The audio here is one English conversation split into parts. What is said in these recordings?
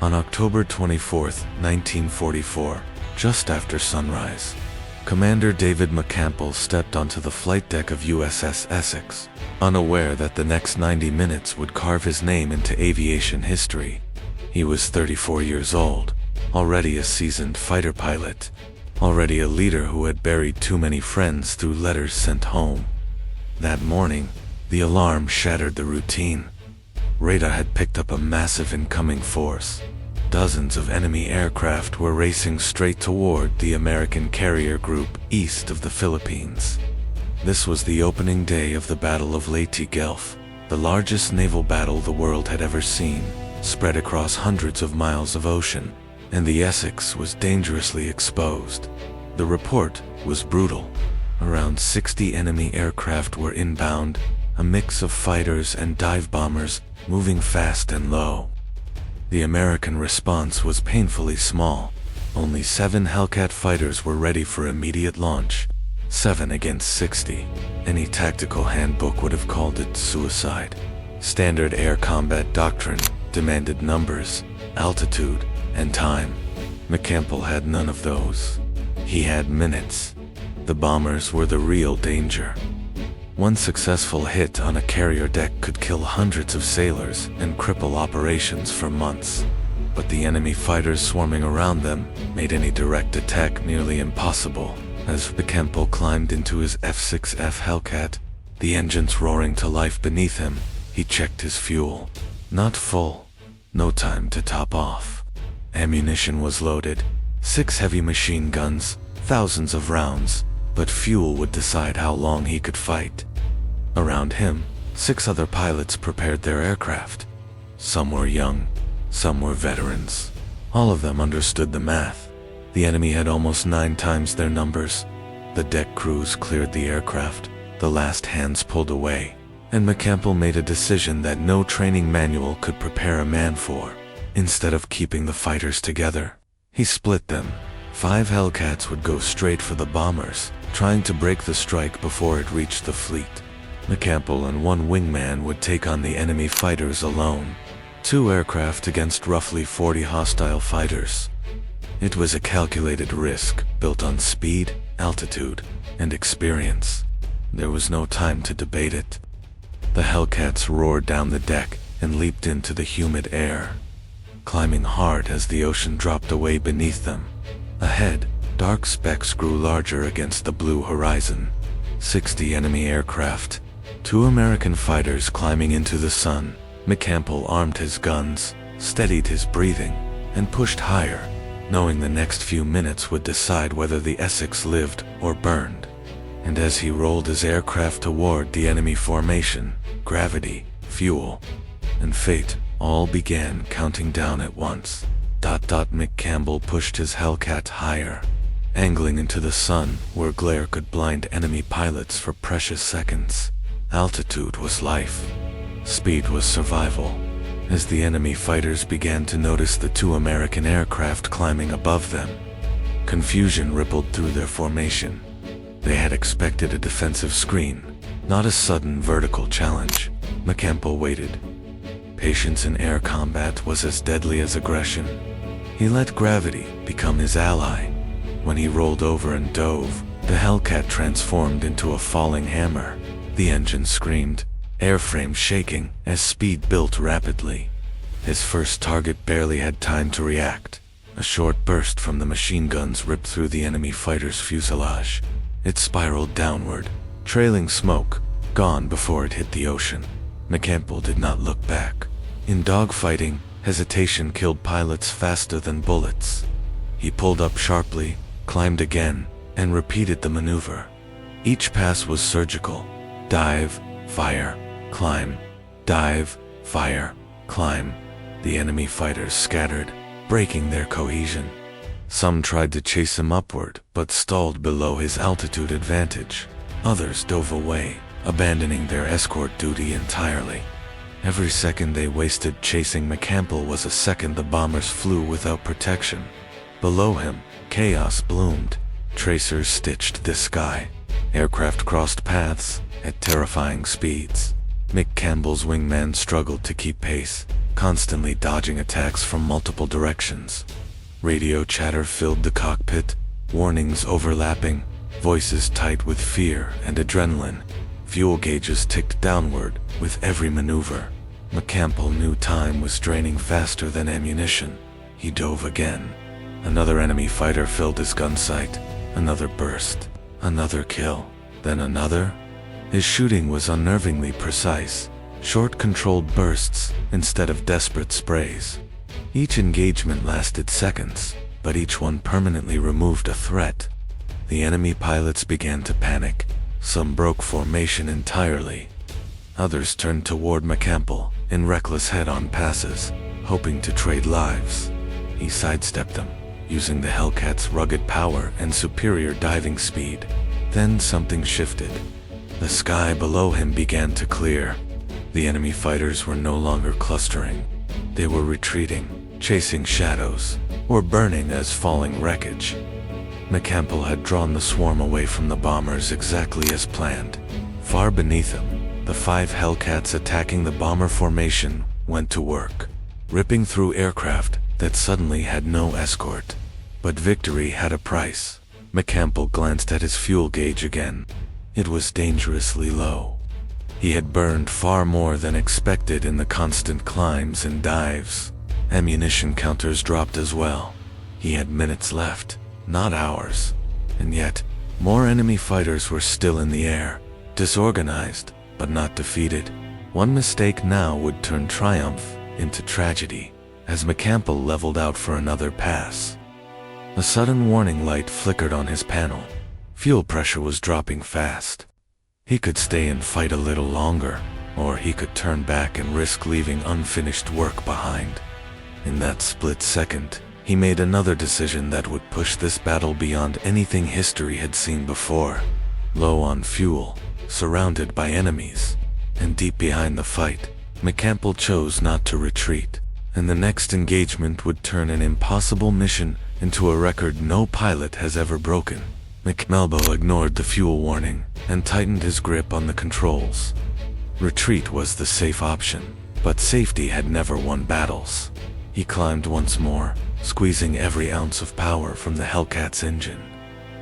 On October 24, 1944, just after sunrise, Commander David McCampbell stepped onto the flight deck of USS Essex, unaware that the next 90 minutes would carve his name into aviation history. He was 34 years old, already a seasoned fighter pilot, already a leader who had buried too many friends through letters sent home. That morning, the alarm shattered the routine. Radar had picked up a massive incoming force. Dozens of enemy aircraft were racing straight toward the American carrier group east of the Philippines. This was the opening day of the Battle of Leyte Gulf, the largest naval battle the world had ever seen, spread across hundreds of miles of ocean, and the Essex was dangerously exposed. The report was brutal. Around 60 enemy aircraft were inbound, a mix of fighters and dive bombers, moving fast and low. The American response was painfully small. Only 7 Hellcat fighters were ready for immediate launch. 7 against 60. Any tactical handbook would have called it suicide. Standard air combat doctrine demanded numbers, altitude, and time. McCampbell had none of those. He had minutes. The bombers were the real danger. One successful hit on a carrier deck could kill hundreds of sailors and cripple operations for months. But the enemy fighters swarming around them made any direct attack nearly impossible. As McCampbell climbed into his F-6F Hellcat, the engines roaring to life beneath him, he checked his fuel. Not full. No time to top off. Ammunition was loaded. 6 heavy machine guns, thousands of rounds, but fuel would decide how long he could fight. Around him, 6 other pilots prepared their aircraft. Some were young, some were veterans. All of them understood the math. The enemy had almost 9 times their numbers. The deck crews cleared the aircraft, the last hands pulled away, and McCampbell made a decision that no training manual could prepare a man for. Instead of keeping the fighters together, he split them. 5 Hellcats would go straight for the bombers, trying to break the strike before it reached the fleet. McCampbell and 1 wingman would take on the enemy fighters alone. 2 aircraft against roughly 40 hostile fighters. It was a calculated risk, built on speed, altitude, and experience. There was no time to debate it. The Hellcats roared down the deck and leaped into the humid air, climbing hard as the ocean dropped away beneath them. Ahead, dark specks grew larger against the blue horizon. 60 enemy aircraft, 2 American fighters climbing into the sun. McCampbell armed his guns, steadied his breathing, and pushed higher, knowing the next few minutes would decide whether the Essex lived or burned. And as he rolled his aircraft toward the enemy formation, gravity, fuel, and fate all began counting down at once. McCampbell pushed his Hellcat higher, angling into the sun where glare could blind enemy pilots for precious seconds. Altitude was life. Speed was survival. As the enemy fighters began to notice the 2 American aircraft climbing above them, confusion rippled through their formation. They had expected a defensive screen, not a sudden vertical challenge. McCampbell waited. Patience in air combat was as deadly as aggression. He let gravity become his ally. When he rolled over and dove, the Hellcat transformed into a falling hammer. The engine screamed, airframe shaking as speed built rapidly. His first target barely had time to react. A short burst from the machine guns ripped through the enemy fighter's fuselage. It spiraled downward, trailing smoke, gone before it hit the ocean. McCampbell did not look back. In dogfighting, hesitation killed pilots faster than bullets. He pulled up sharply, climbed again, and repeated the maneuver. Each pass was surgical. Dive, fire, climb. Dive, fire, climb. The enemy fighters scattered, breaking their cohesion. Some tried to chase him upward, but stalled below his altitude advantage. Others dove away, abandoning their escort duty entirely. Every second they wasted chasing McCampbell was a second the bombers flew without protection. Below him, chaos bloomed. Tracers stitched the sky. Aircraft crossed paths at terrifying speeds. McCampbell's wingman struggled to keep pace. constantly dodging attacks from multiple directions. Radio chatter filled the cockpit, warnings overlapping, voices tight with fear and adrenaline. Fuel gauges ticked downward with every maneuver. McCampbell knew time was draining faster than ammunition. He dove again. Another enemy fighter filled his gun sight. Another burst. Another kill. Then another. His shooting was unnervingly precise. Short controlled bursts instead of desperate sprays. Each engagement lasted seconds, but each one permanently removed a threat. The enemy pilots began to panic. Some broke formation entirely. Others turned toward McCampbell in reckless head-on passes, hoping to trade lives. He sidestepped them, using the Hellcat's rugged power and superior diving speed. Then something shifted. The sky below him began to clear. The enemy fighters were no longer clustering. They were retreating, chasing shadows, or burning as falling wreckage. McCampbell had drawn the swarm away from the bombers exactly as planned. Far beneath him, the 5 Hellcats attacking the bomber formation went to work, ripping through aircraft that suddenly had no escort. But victory had a price. McCampbell glanced at his fuel gauge again. It was dangerously low. He had burned far more than expected in the constant climbs and dives. Ammunition counters dropped as well. He had minutes left, not hours. And yet, more enemy fighters were still in the air, disorganized, but not defeated. One mistake now would turn triumph into tragedy, as McCampbell leveled out for another pass. A sudden warning light flickered on his panel. Fuel pressure was dropping fast. He could stay and fight a little longer, or he could turn back and risk leaving unfinished work behind. In that split second, he made another decision that would push this battle beyond anything history had seen before. Low on fuel, surrounded by enemies, and deep behind the fight, McCampbell chose not to retreat, and the next engagement would turn an impossible mission into a record no pilot has ever broken. McCampbell ignored the fuel warning and tightened his grip on the controls. Retreat was the safe option, but safety had never won battles. He climbed once more, squeezing every ounce of power from the Hellcat's engine,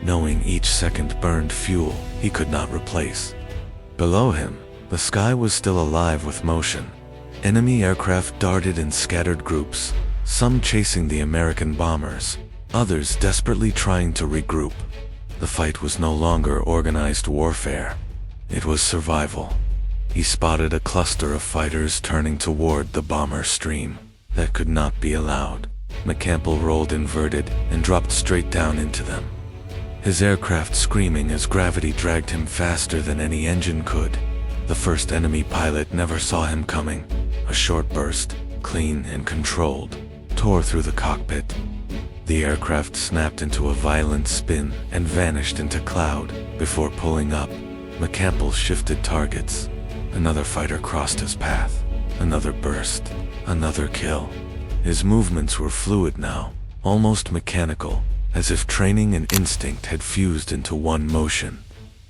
knowing each second burned fuel he could not replace. Below him, the sky was still alive with motion. Enemy aircraft darted in scattered groups, some chasing the American bombers, others desperately trying to regroup. The fight was no longer organized warfare. It was survival. He spotted a cluster of fighters turning toward the bomber stream. That could not be allowed. McCampbell rolled inverted and dropped straight down into them, his aircraft screaming as gravity dragged him faster than any engine could. The first enemy pilot never saw him coming. A short burst, clean and controlled, tore through the cockpit. The aircraft snapped into a violent spin and vanished into cloud. Before pulling up, McCampbell shifted targets. Another fighter crossed his path. Another burst. Another kill. His movements were fluid now, almost mechanical, as if training and instinct had fused into one motion.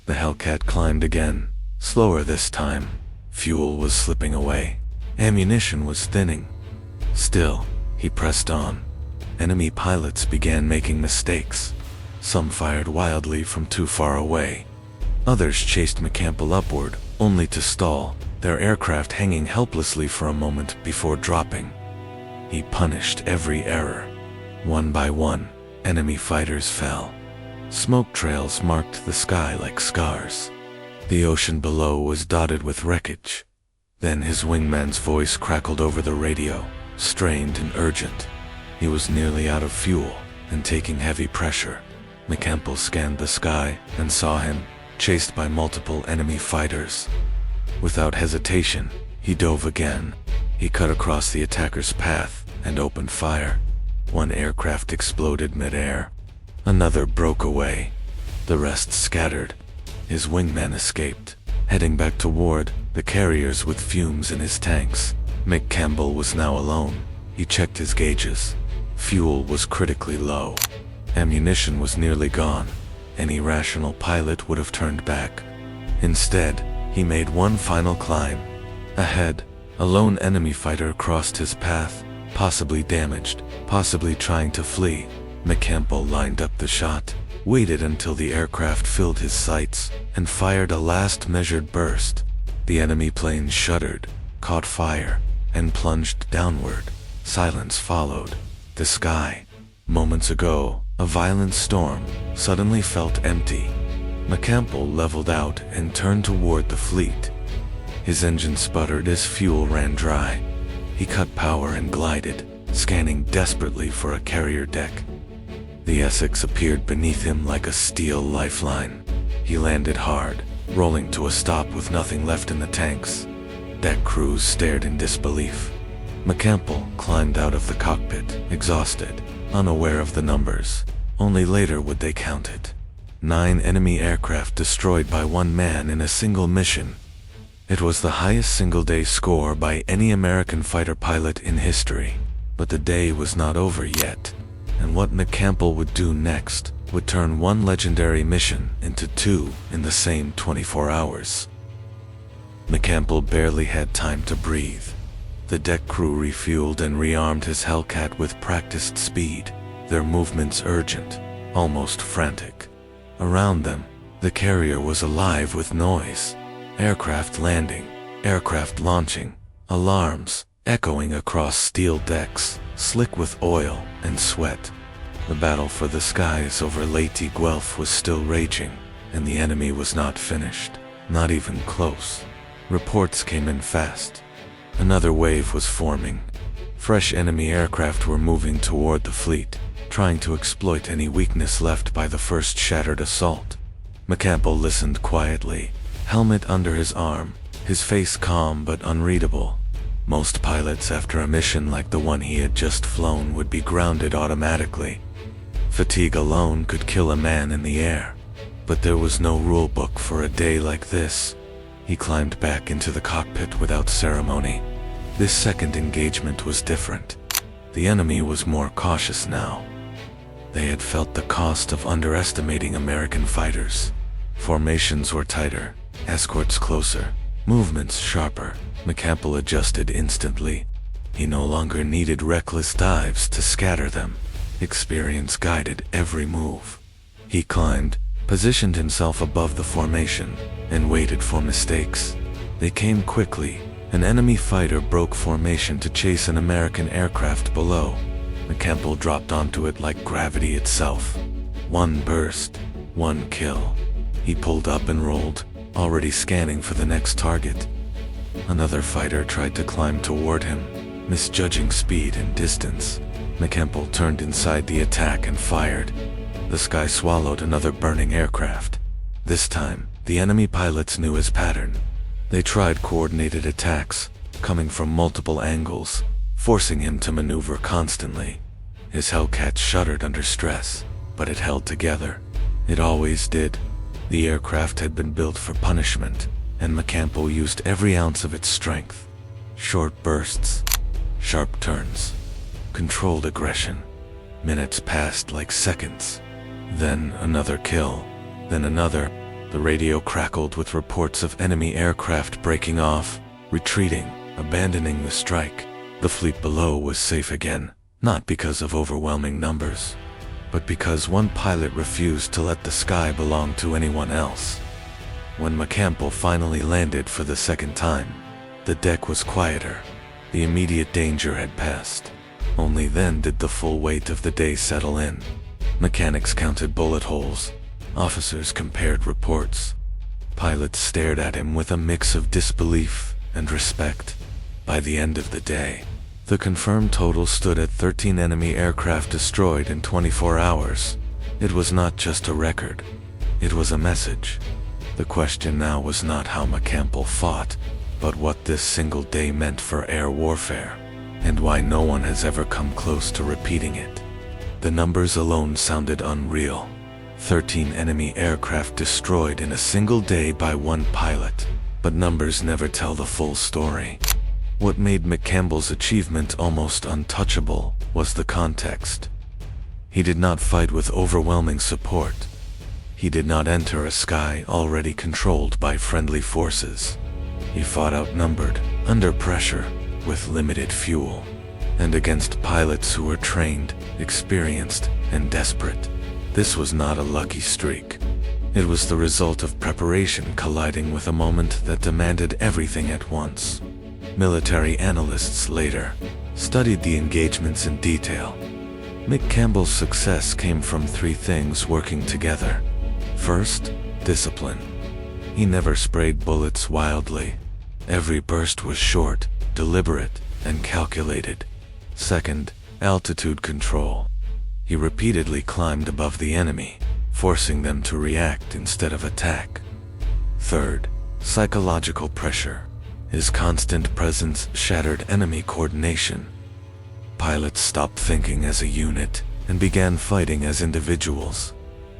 The Hellcat climbed again, slower this time. Fuel was slipping away. Ammunition was thinning. Still, he pressed on. Enemy pilots began making mistakes. Some fired wildly from too far away. Others chased McCampbell upward, only to stall, their aircraft hanging helplessly for a moment before dropping. He punished every error. One by one, enemy fighters fell. Smoke trails marked the sky like scars. The ocean below was dotted with wreckage. Then his wingman's voice crackled over the radio, strained and urgent. He was nearly out of fuel and taking heavy pressure. McCampbell scanned the sky and saw him, chased by multiple enemy fighters. Without hesitation, he dove again. He cut across the attacker's path and opened fire. One aircraft exploded mid-air. Another broke away. The rest scattered. His wingman escaped, heading back toward the carriers with fumes in his tanks. McCampbell was now alone. He checked his gauges. Fuel was critically low. Ammunition was nearly gone. Any rational pilot would have turned back. Instead, he made one final climb. Ahead, A lone enemy fighter crossed his path, possibly damaged, possibly trying to flee. McCampbell lined up the shot, waited until the aircraft filled his sights, and fired a last measured burst. The enemy plane shuddered, caught fire, and plunged downward. Silence followed. The sky, moments ago a violent storm, suddenly felt empty. McCampbell leveled out and turned toward the fleet. His engine sputtered as fuel ran dry. He cut power and glided, scanning desperately for a carrier deck. The Essex appeared beneath him like a steel lifeline. He landed hard, rolling to a stop with nothing left in the tanks. Deck crews stared in disbelief. McCampbell climbed out of the cockpit, exhausted, unaware of the numbers. Only later would they count it. 9 enemy aircraft destroyed by one man in a single mission. It was the highest single-day score by any American fighter pilot in history. But the day was not over yet, and what McCampbell would do next would turn one legendary mission into 2 in the same 24 hours. McCampbell barely had time to breathe. The deck crew refueled and rearmed his Hellcat with practiced speed, their movements urgent, almost frantic. Around them, the carrier was alive with noise. Aircraft landing, aircraft launching, alarms echoing across steel decks, slick with oil and sweat. The battle for the skies over Leyte Gulf was still raging, and the enemy was not finished, not even close. Reports came in fast. Another wave was forming. Fresh enemy aircraft were moving toward the fleet, trying to exploit any weakness left by the first shattered assault. McCampbell listened quietly, helmet under his arm, his face calm but unreadable. Most pilots after a mission like the one he had just flown would be grounded automatically. Fatigue alone could kill a man in the air. But there was no rule book for a day like this. He climbed back into the cockpit without ceremony. This second engagement was different. The enemy was more cautious now. They had felt the cost of underestimating American fighters. Formations were tighter, escorts closer, movements sharper. McCampbell adjusted instantly. He no longer needed reckless dives to scatter them. Experience guided every move. He climbed, positioned himself above the formation, and waited for mistakes. They came quickly. An enemy fighter broke formation to chase an American aircraft below. McCampbell dropped onto it like gravity itself. One burst, one kill. He pulled up and rolled, already scanning for the next target. Another fighter tried to climb toward him, misjudging speed and distance. McCampbell turned inside the attack and fired. The sky swallowed another burning aircraft. This time, the enemy pilots knew his pattern. They tried coordinated attacks, coming from multiple angles, forcing him to maneuver constantly. His Hellcat shuddered under stress, but it held together. It always did. The aircraft had been built for punishment, and McCampbell used every ounce of its strength. Short bursts, sharp turns, controlled aggression. Minutes passed like seconds. Then another kill, then another. The radio crackled with reports of enemy aircraft breaking off, retreating, abandoning the strike. The fleet below was safe again, not because of overwhelming numbers, but because one pilot refused to let the sky belong to anyone else. When McCampbell finally landed for the second time, the deck was quieter. The immediate danger had passed. Only then did the full weight of the day settle in. Mechanics counted bullet holes. Officers compared reports. Pilots stared at him with a mix of disbelief and respect. By the end of the day, the confirmed total stood at 13 enemy aircraft destroyed in 24 hours. It was not just a record. It was a message. The question now was not how McCampbell fought, but what this single day meant for air warfare, and why no one has ever come close to repeating it. The numbers alone sounded unreal. 13 enemy aircraft destroyed in a single day by one pilot. But numbers never tell the full story. What made McCampbell's achievement almost untouchable was the context. He did not fight with overwhelming support. He did not enter a sky already controlled by friendly forces. He fought outnumbered, under pressure, with limited fuel, and against pilots who were trained, experienced, and desperate. This was not a lucky streak. It was the result of preparation colliding with a moment that demanded everything at once. Military analysts later studied the engagements in detail. Mick Campbell's success came from three things working together. First, discipline. He never sprayed bullets wildly. Every burst was short, deliberate, and calculated. Second, altitude control. He repeatedly climbed above the enemy, forcing them to react instead of attack. Third, psychological pressure. His constant presence shattered enemy coordination. Pilots stopped thinking as a unit and began fighting as individuals.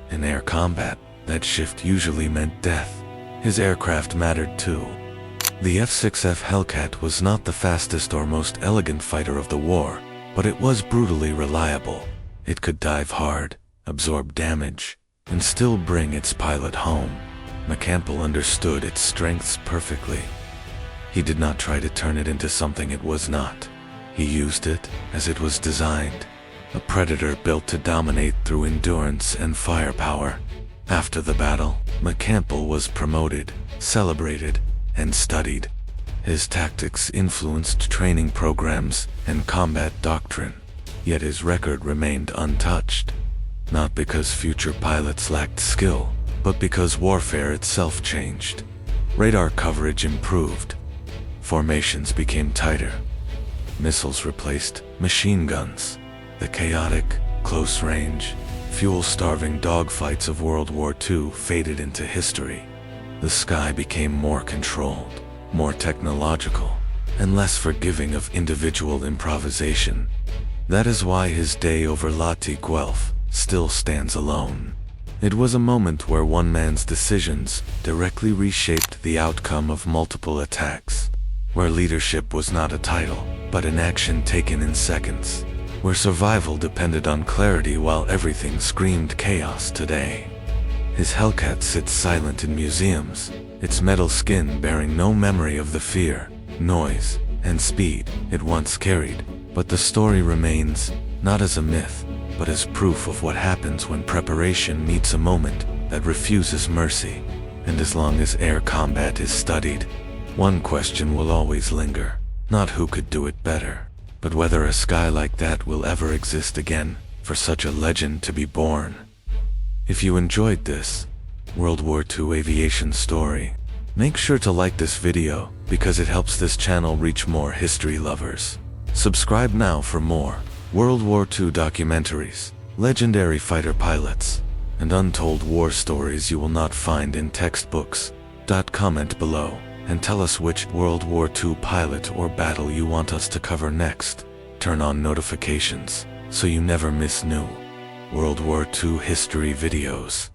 In air combat, that shift usually meant death. His aircraft mattered too. The F-6F Hellcat was not the fastest or most elegant fighter of the war, but it was brutally reliable. It could dive hard, absorb damage, and still bring its pilot home. McCampbell understood its strengths perfectly. He did not try to turn it into something it was not. He used it as it was designed, a predator built to dominate through endurance and firepower. After the battle, McCampbell was promoted, celebrated, and studied. His tactics influenced training programs and combat doctrine, yet his record remained untouched. Not because future pilots lacked skill, but because warfare itself changed. Radar coverage improved. Formations became tighter. Missiles replaced machine guns. The chaotic, close-range, fuel-starving dogfights of World War II faded into history. The sky became more controlled, more technological, and less forgiving of individual improvisation. That is why his day over Leyte Gulf still stands alone. It was a moment where one man's decisions directly reshaped the outcome of multiple attacks, where leadership was not a title, but an action taken in seconds, where survival depended on clarity while everything screamed chaos today. His Hellcat sits silent in museums, its metal skin bearing no memory of the fear, noise, and speed it once carried, but the story remains, not as a myth, but as proof of what happens when preparation meets a moment that refuses mercy. And as long as air combat is studied, one question will always linger, not who could do it better, but whether a sky like that will ever exist again, for such a legend to be born. If you enjoyed this World War II aviation story, make sure to like this video because it helps this channel reach more history lovers. Subscribe now for more World War II documentaries, legendary fighter pilots, and untold war stories you will not find in textbooks. Comment below and tell us which World War II pilot or battle you want us to cover next. Turn on notifications so you never miss new World War II history videos.